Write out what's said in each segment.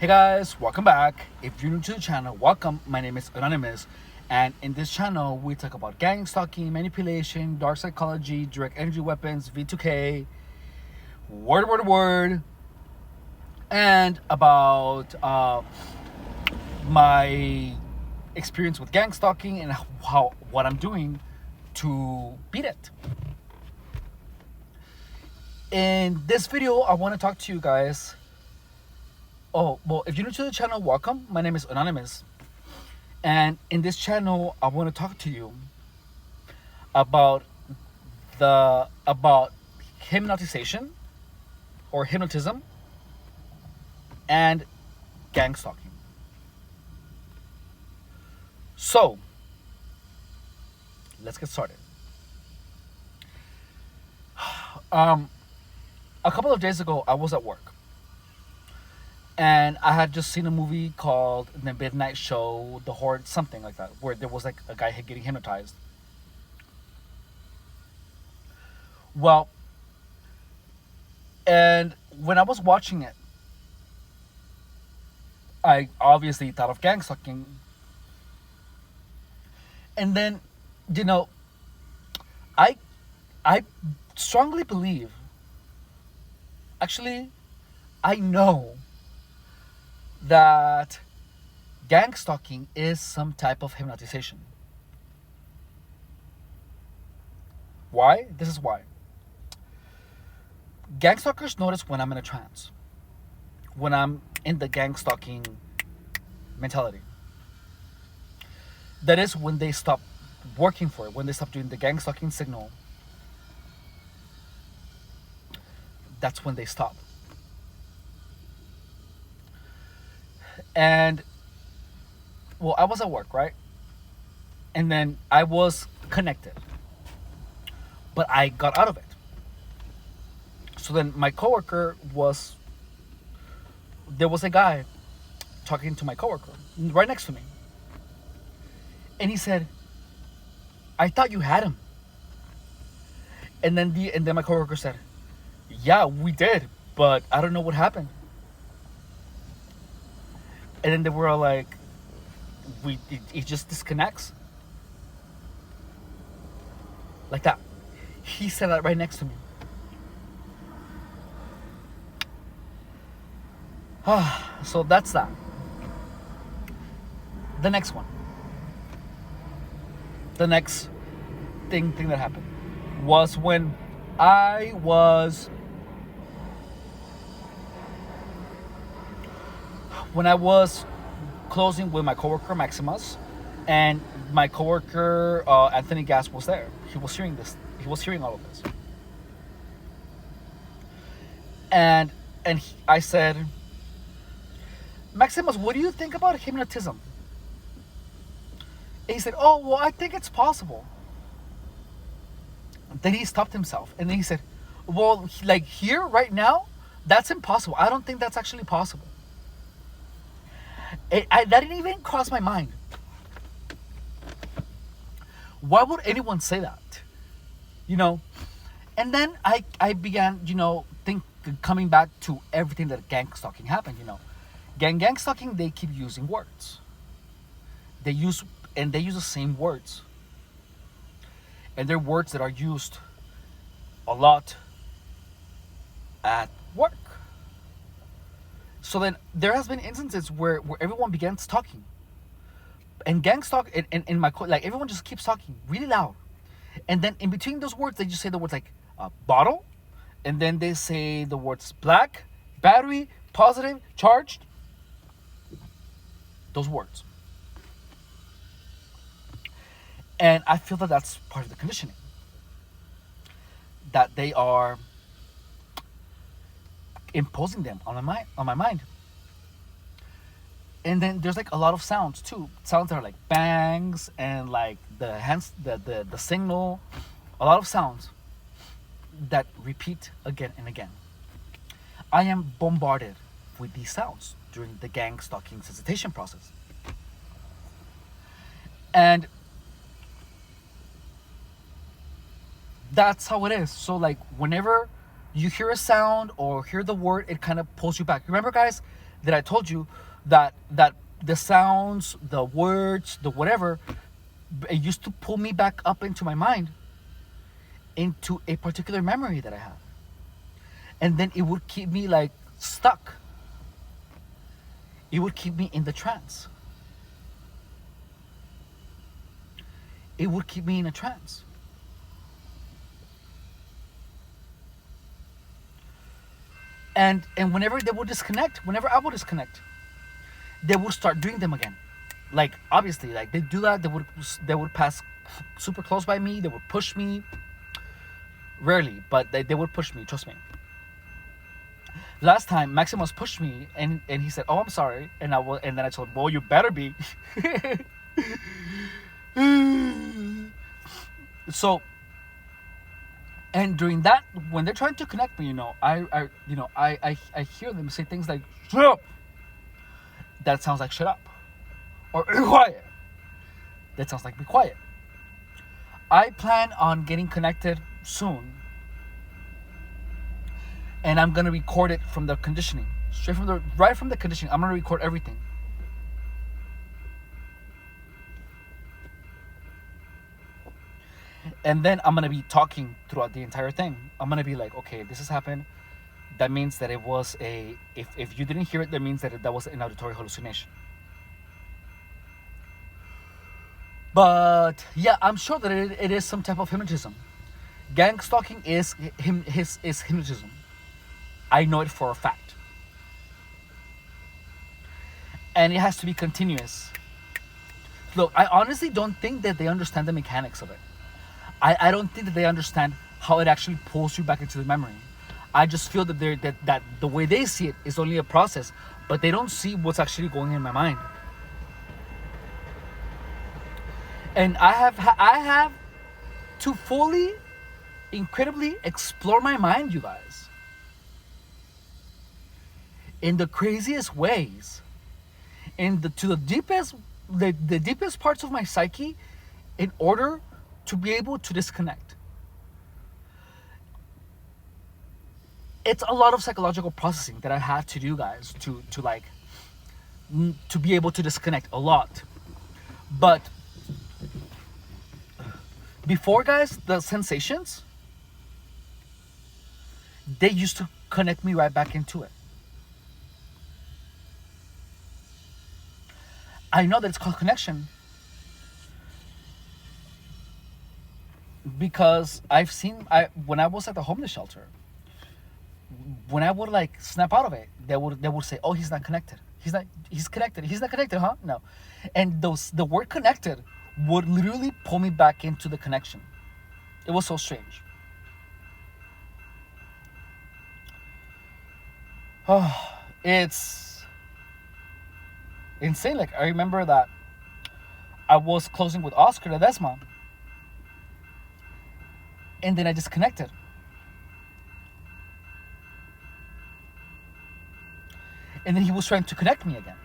Hey guys, welcome back. If you're new to the channel, welcome. My name is Anonymous, and in this channel we talk about gang stalking, manipulation, dark psychology, direct energy weapons, V2K, word, and about my experience with gang stalking and what I'm doing to beat it. In this video, I want to talk to you guys. Oh, well, if you're new to the channel, welcome. My name is Anonymous. And in this channel, I want to talk to you about hypnotization or hypnotism and gang stalking. So, let's get started. A couple of days ago, I was at work. And I had just seen a movie called The Midnight Show, The Horde, something like that, where there was like a guy getting hypnotized. Well, and when I was watching it, I obviously thought of gang stalking. And then, you know, I strongly believe, actually, I know that gang stalking is some type of hypnotization. Why? This is why. Gang stalkers notice when I'm in a trance, when I'm in the gang stalking mentality. That is when they stop working for it, when they stop doing the gang stalking signal. That's when they stop. And, well, I was at work, right? And then I was connected. But I got out of it. So then my coworker there was a guy talking to my coworker right next to me. And he said, "I thought you had him." And then my coworker said, "Yeah, we did, but I don't know what happened." And then they were all like, it just disconnects. Like that. He said that right next to me. So that's that. The next one. The next thing that happened was when I was closing with my coworker Maximus, and my coworker Anthony Gas was there. He was hearing this. He was hearing all of this. And I said, "Maximus, what do you think about hypnotism?" And he said, "Oh, well, I think it's possible." Then he stopped himself, and then he said, "Well, like here right now, that's impossible. I don't think that's actually possible." That didn't even cross my mind. Why would anyone say that? And then I began, coming back to everything that gang stalking happened. Gang stalking, they keep using words. They use the same words. And they're words that are used a lot at work. So then there has been instances where everyone begins talking, and gang stalk in my like everyone just keeps talking really loud, and then in between those words they just say the words like bottle, and then they say the words black, battery, positive, charged. Those words, and I feel that that's part of the conditioning. That they are imposing them on my mind. And then there's like a lot of sounds too. Sounds that are like bangs and like the hands, the signal. A lot of sounds that repeat again and again. I am bombarded with these sounds during the gang stalking sensitization process. And that's how it is. So like whenever You hear a sound or hear the word, it kind of pulls you back. Remember, guys, that I told you that the sounds, the words, the whatever, it used to pull me back up into my mind, into a particular memory that I have, and then it would keep me like stuck. It would keep me in the trance. It would keep me in a trance. And whenever they would disconnect, whenever I would disconnect, they would start doing them again. Like obviously, like they do that, they would pass super close by me. They would push me. Rarely, but they would push me. Trust me. Last time, Maximus pushed me, and he said, "Oh, I'm sorry," and then I told him, "Well, you better be." So, and during that, when they're trying to connect me, I hear them say things like "shut up." That sounds like "shut up," or "be quiet." That sounds like "be quiet." I plan on getting connected soon, and I'm gonna record it from the conditioning, right from the conditioning. I'm gonna record everything. And then I'm gonna be talking throughout the entire thing. I'm gonna be like, okay, this has happened. That means that it was if you didn't hear it, that means that was an auditory hallucination. But yeah, I'm sure that it is some type of hypnotism. Gang stalking is hypnotism. I know it for a fact. And it has to be continuous. Look, I honestly don't think that they understand the mechanics of it. I don't think that they understand how it actually pulls you back into the memory. I just feel that the way they see it is only a process, but they don't see what's actually going in my mind. And I have to fully, incredibly explore my mind, you guys, in the craziest ways, to the deepest parts of my psyche, in order to be able to disconnect. It's a lot of psychological processing that I have to do, guys, to be able to disconnect a lot. But before, guys, the sensations, they used to connect me right back into it. I know that it's called connection because when I was at the homeless shelter, when I would like snap out of it, they would say, "Oh, he's not connected. He's connected. He's not connected, huh?" No, and the word "connected" would literally pull me back into the connection. It was so strange. Oh, it's insane. Like I remember that I was closing with Oscar Ledesma, and then I disconnected. And then he was trying to connect me again.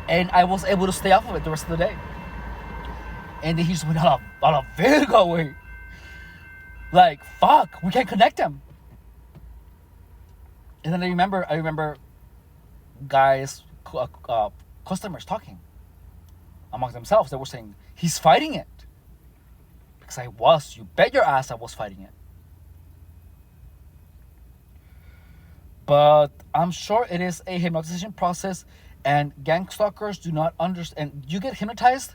And I was able to stay off of it the rest of the day. And then he just went on a Virgo way. Like, fuck, we can't connect him. And then I remember guys, customers talking among themselves. They were saying, he's fighting it. Because you bet your ass I was fighting it. But I'm sure it is a hypnotization process, and gang stalkers do not understand. You get hypnotized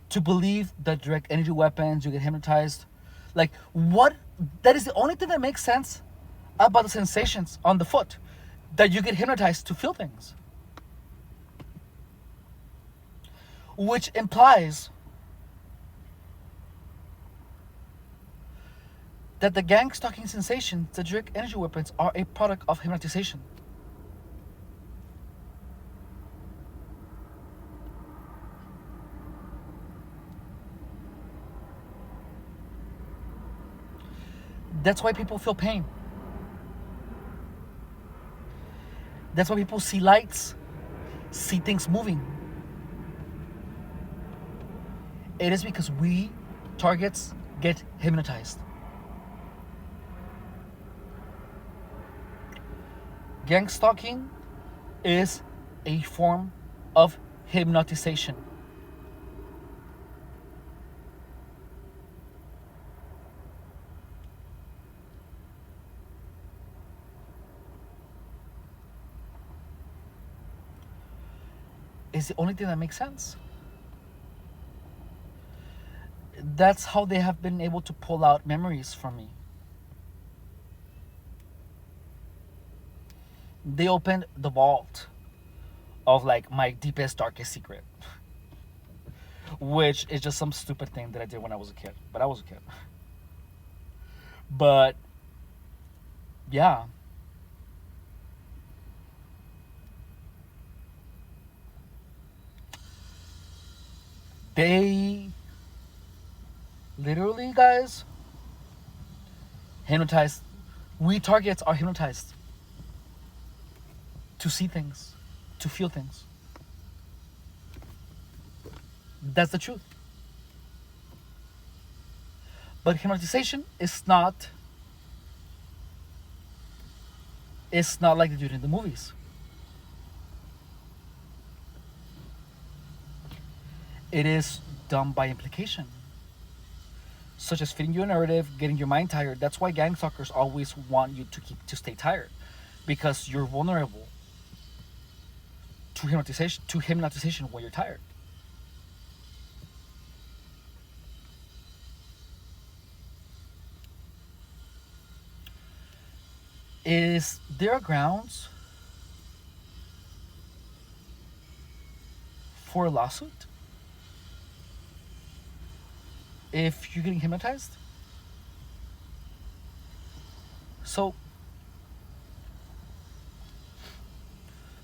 to believe that direct energy weapons, you get hypnotized. Like, what? That is the only thing that makes sense about the sensations on the foot, that you get hypnotized to feel things. Which implies that the gang stalking sensations, the direct energy weapons, are a product of hypnotization. That's why people feel pain. That's why people see lights, see things moving. It is because we, targets, get hypnotized. Gang stalking is a form of hypnotization. It's the only thing that makes sense. That's how they have been able to pull out memories from me. They opened the vault of like my deepest, darkest secret, which is just some stupid thing that I did when I was a kid. But I was a kid. But yeah, they literally, guys, hypnotized. We targets are hypnotized to see things, to feel things. That's the truth. But hypnotization is not. It's not like they do it in the movies. It is done by implication, such as feeding you a narrative, getting your mind tired. That's why gang stalkers always want you to stay tired, because you're vulnerable to hypnotization when you're tired. Is there grounds for a lawsuit if you're getting hypnotized? So,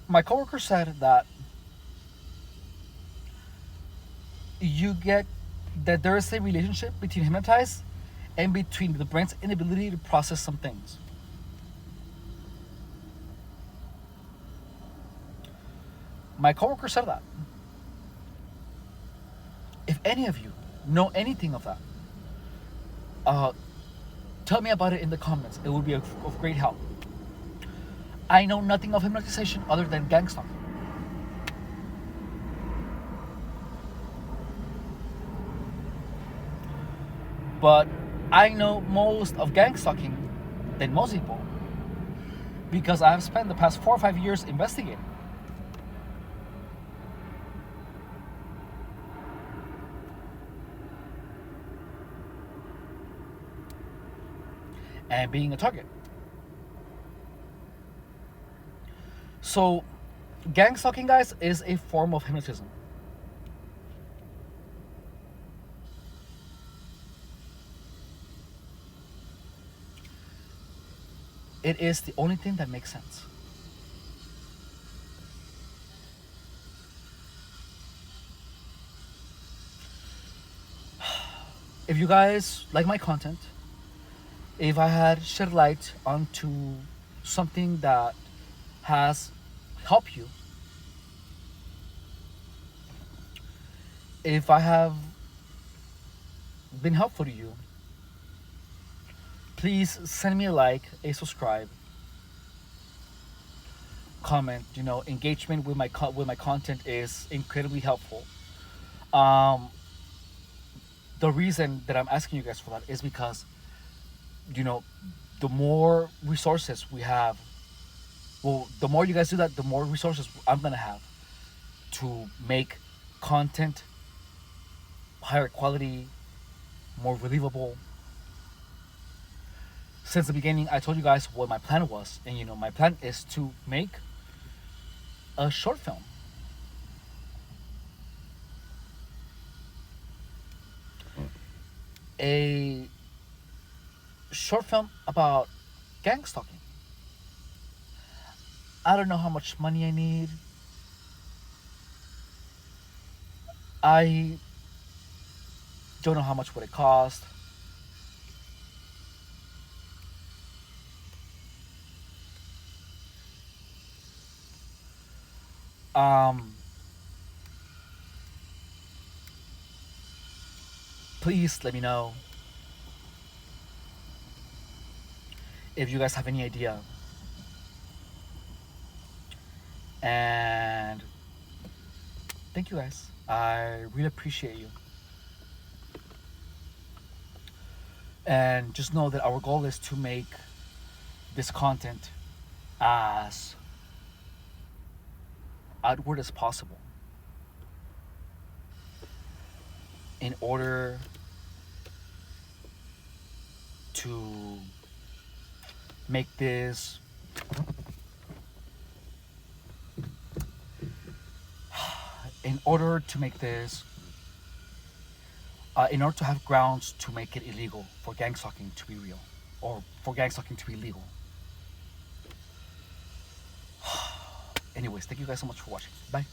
my coworker said that you get that there is a relationship between hypnotized and between the brain's inability to process some things. My coworker said that. If any of you know anything of that, uh, tell me about it in the comments. It would be of great help. I know nothing of hypnotization other than gang stalking. But I know most of gang stalking than most people because I have spent the past 4 or 5 years investigating. And being a target. So, gang stalking, guys, is a form of hypnotism. It is the only thing that makes sense. If you guys like my content, if I had shed light onto something that has helped you, if I have been helpful to you, please send me a like, a subscribe, comment. Engagement with my content is incredibly helpful. The reason that I'm asking you guys for that is because the more resources we have, well, the more you guys do that, the more resources I'm gonna have to make content higher quality, more believable. Since the beginning, I told you guys what my plan was, and my plan is to make a short film. A short film about gang stalking. I don't know how much money I need. I don't know how much would it cost. Please let me know if you guys have any idea And thank you guys. I really appreciate you. And just know that our goal is to make this content as outward as possible in order to make this in order to make this in order to have grounds to make it illegal for gang stalking to be real, or for gang stalking to be legal. Anyways, thank you guys so much for watching. Bye.